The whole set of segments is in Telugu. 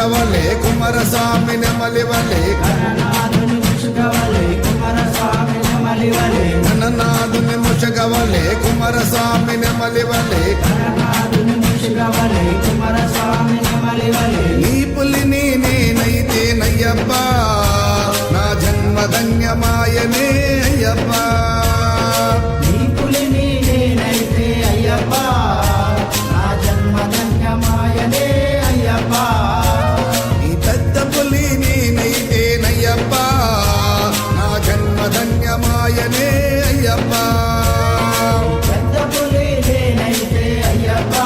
ముషగవలే కుమారస్వామి నెమలివలే గణనాథుని ముషగవలే కుమారస్వామి నెమలివలే గణనాథుని ముషగవలే కుమారస్వామి నెమలివలే గణనాథుని ముషగవలే కుమారస్వామి నెమలివలే నీ పులిని నేనైతేనయ్యప్పా నా జన్మ ధన్యమాయనే అయ్యప్పా నీ పులిని నేనైతే అయ్యప్పా నా జన్మ ధన్యమాయనే అయ్యప్పా నీ పెద్ద పులి నేనైతేనయ్యప్పా నా జన్మ ధన్యమాయనే అయ్యప్పా పెద్ద పులి నేనైతే అయ్యప్పా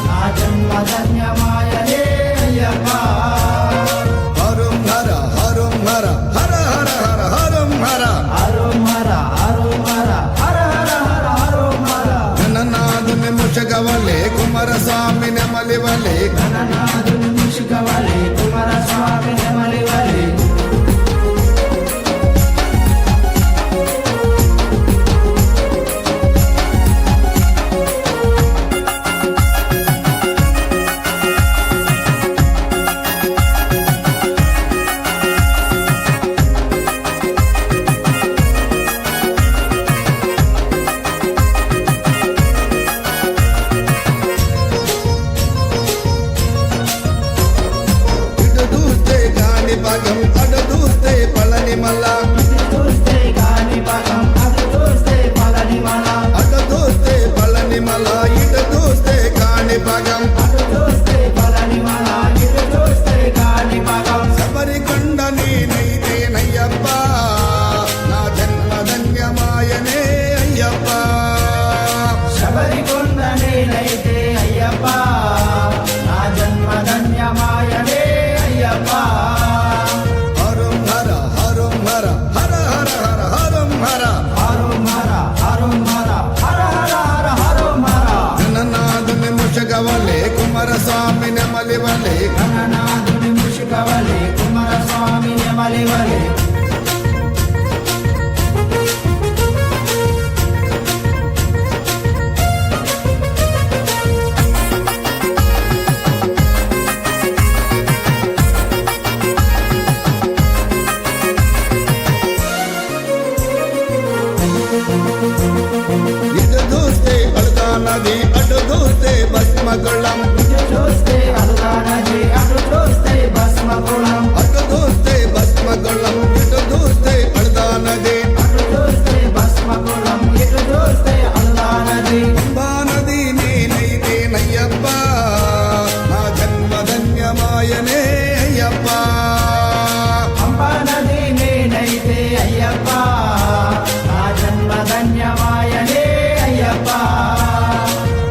నా జన్మ ధన్యమాయనే అయ్యప్పా హరం హర హరం హర హర హర హర హరం హర హరం హర హరం హర హర హర హర హరం హర గణనాథుని ముషగవలే కుమారస్వామి నెమలివలే గణనాథుని ముషగవలే కుమారస్వామి నెమలివలే ఇటు దూస్తే గాని భాగం అటు దూస్తే పళని మల్ల చూస్తే కాని పదం అది చూస్తే పదని మన అటు దూస్తే పళని మల్ల ఇటు దూస్తే కాని భాగం అటు చూస్తే పదని మన ఇటు చూస్తే కాని పదం శబరికొండ నేనైతేనయ్యప్పా నా జన్మ ధన్యమాయనే అయ్యప్పా శబరికొండ నేనైతే అయ్యప్పా నా జన్మ ధన్యమాయనే అయ్యప్పా హరం హర హరం హర హర హర హర హరం హర హరం హర హరం హర హర హర హర హరం హర గణనాథుని ముషగవలే కుమారస్వామి నెమలివలే గణనాథుని ముషగవలే కుమారస్వామి నెమలివలే ఇటు దూస్తే అడుగా నది అటు దూస్తే భస్మగుళం ఇటు చూస్తే అల్లా నది అటు చూస్తే భస్మకులం అటు దూస్తే భస్మగుళం ఇటు దూస్తే అడుగా నది అటు చూస్తే భస్మకులం ఇటు చూస్తే అల్లా నది అంబా నది నేనైతేనయ్యప్పా నా జన్మ ధన్యమాయనే అయ్యప్పా పంపా నది నేనైతే అయ్యప్పా నా జన్మ ధన్యమాయనే అయ్యప్పా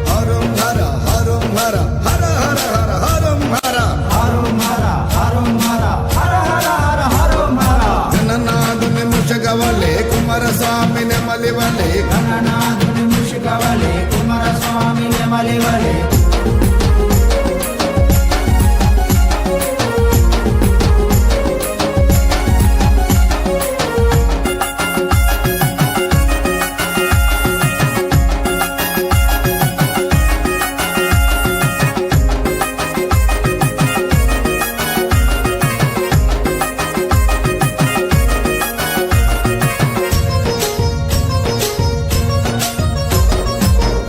హరం హర హరం హర హర హర హర హరం హర హరం హర హరం హర హర హర హర హరం హర గణనాథుని ముషగవలే కుమారస్వామి నెమలివలే గణనాథుని ముషగవలే కుమారస్వామి నెమలివలే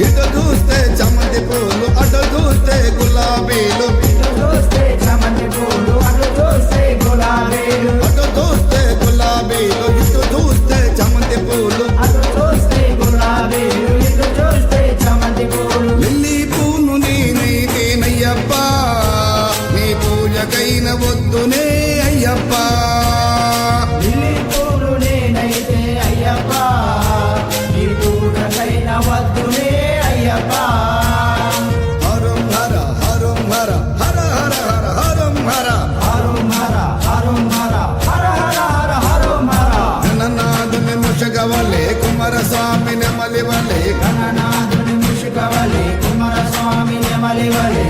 ఇటు దూస్తే చామంతి పూలు అటు దూస్తే గులాబీలు ఇటు చూస్తే చామంతి పూలు అటు చూస్తే గులాబీలు అటు దూస్తే గులాబీలు ఇటు దూస్తే చామంతి పూలు అటు చూస్తే గులాబీలు ఇటు చూస్తే చామంతి పూలు లిల్లీ పూలు నేనైతేనయ్యప్పా నీ పూజకైన వద్దునే అయ్యప్పా లిల్లీ పూలు నేనైతే అయ్యప్పా నీ పూజకైన వద్దునే అయ్యప్పా హరం హర హరం హర హర హర హర హరం హర హరం హర హరం హర హర హర హర హరం హర గణనాథుని ముషగవలే కుమారస్వామి నెమలివలే గణనాథుని ముషగవలే కుమారస్వామి నెమలివలే